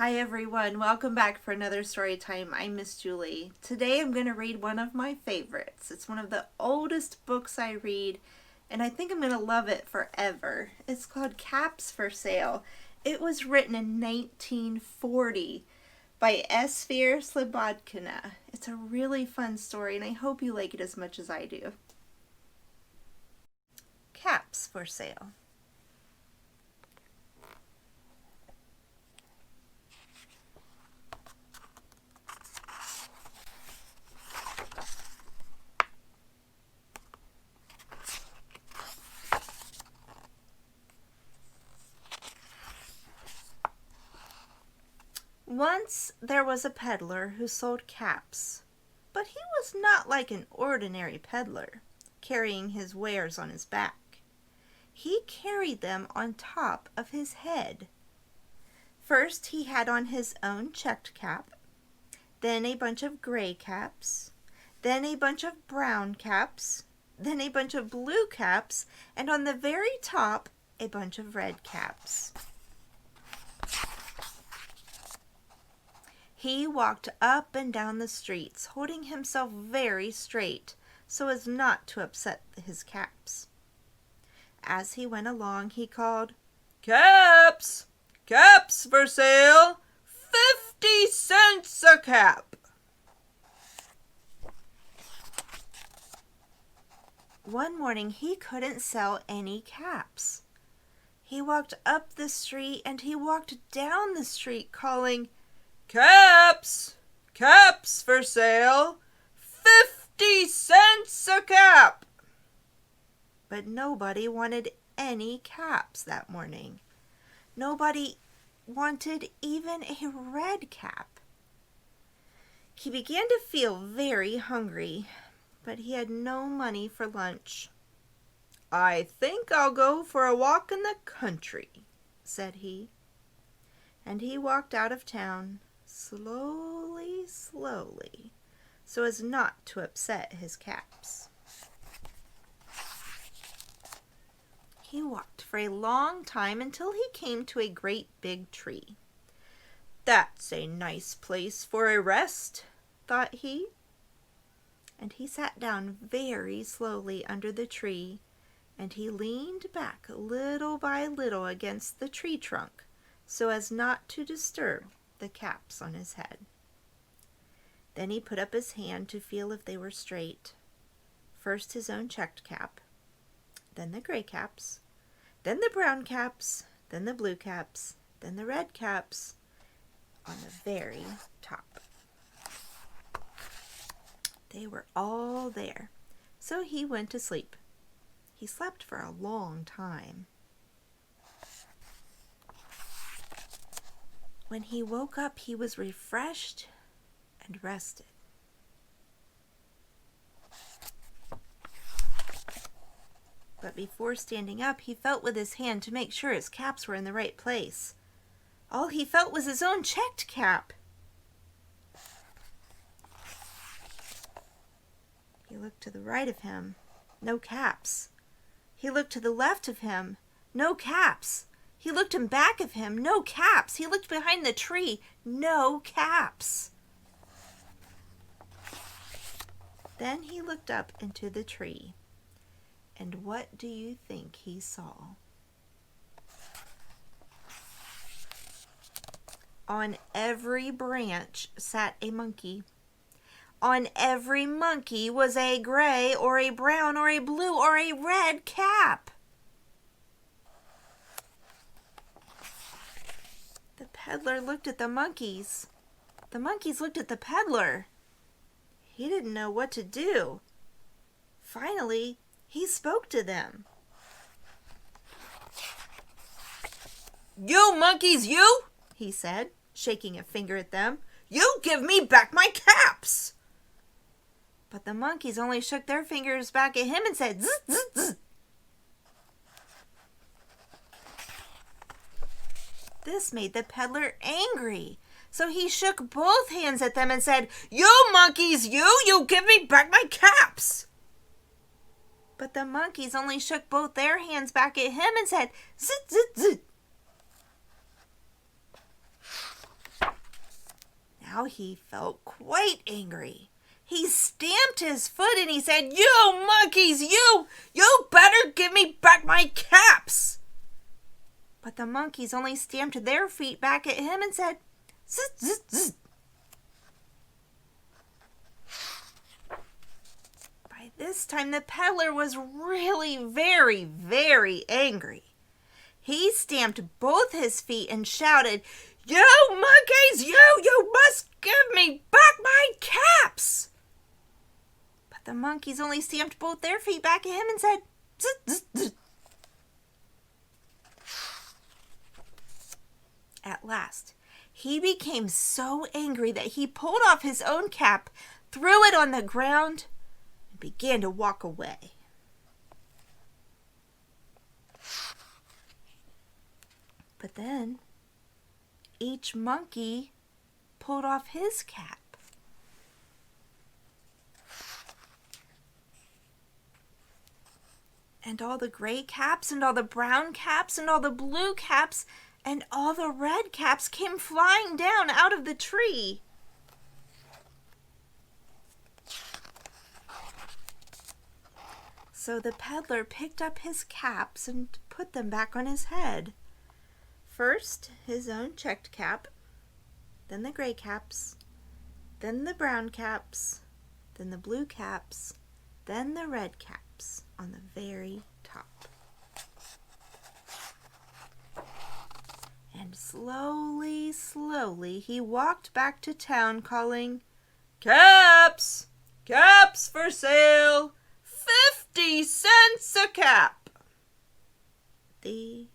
Hi everyone, welcome back for another story time. I'm Miss Julie. Today I'm going to read one of my favorites. It's one of the oldest books I read, and I think I'm going to love it forever. It's called Caps for Sale. It was written in 1940 by Esphyr Slobodkina. It's a really fun story, and I hope you like it as much as I do. Caps for Sale. Once there was a peddler who sold caps, but he was not like an ordinary peddler, carrying his wares on his back. He carried them on top of his head. First he had on his own checked cap, then a bunch of gray caps, then a bunch of brown caps, then a bunch of blue caps, and on the very top a bunch of red caps. He walked up and down the streets, holding himself very straight so as not to upset his caps. As he went along, he called, "Caps! Caps for sale! 50 cents a cap!" One morning, he couldn't sell any caps. He walked up the street and he walked down the street calling, "Caps! Caps for sale! 50 cents a cap!" But nobody wanted any caps that morning. Nobody wanted even a red cap. He began to feel very hungry, but he had no money for lunch. "I think I'll go for a walk in the country," said he. And he walked out of town, slowly, so as not to upset his caps. He walked for a long time until he came to a great big tree. "That's a nice place for a rest," thought he. And he sat down very slowly under the tree, and he leaned back little by little against the tree trunk so as not to disturb the caps on his head. Then he put up his hand to feel if they were straight. First his own checked cap, then the gray caps, then the brown caps, then the blue caps, then the red caps on the very top. They were all there, so he went to sleep. He slept for a long time. When he woke up, he was refreshed and rested. But before standing up, he felt with his hand to make sure his caps were in the right place. All he felt was his own checked cap. He looked to the right of him, no caps. He looked to the left of him, no caps. He looked in back of him, no caps. He looked behind the tree, no caps. Then he looked up into the tree, and what do you think he saw? On every branch sat a monkey. On every monkey was a gray or a brown or a blue or a red cap. The peddler looked at the monkeys. The monkeys looked at the peddler. He didn't know what to do. Finally, he spoke to them. "You monkeys, you!" he said, shaking a finger at them. "You give me back my caps!" But the monkeys only shook their fingers back at him and said, "Zzz, zzz, zzz." This made the peddler angry, so he shook both hands at them and said, "You monkeys, you give me back my caps!" But the monkeys only shook both their hands back at him and said, "Zit, zit, zit." Now he felt quite angry. He stamped his foot and he said, "You monkeys, you better give me back my caps!" But the monkeys only stamped their feet back at him and said, "Zzz, zzz, zzz." By this time, the peddler was really very, very angry. He stamped both his feet and shouted, "You monkeys, you must give me back my caps!" But the monkeys only stamped both their feet back at him and said, "Zzz, zzz, zzz." At last, he became so angry that he pulled off his own cap, threw it on the ground, and began to walk away. But then, each monkey pulled off his cap. And all the gray caps and all the brown caps and all the blue caps and all the red caps came flying down out of the tree. So the peddler picked up his caps and put them back on his head. First, his own checked cap, then the gray caps, then the brown caps, then the blue caps, then the red caps on the very top. And slowly, slowly, he walked back to town calling, "Caps! Caps for sale! 50 cents a cap!" The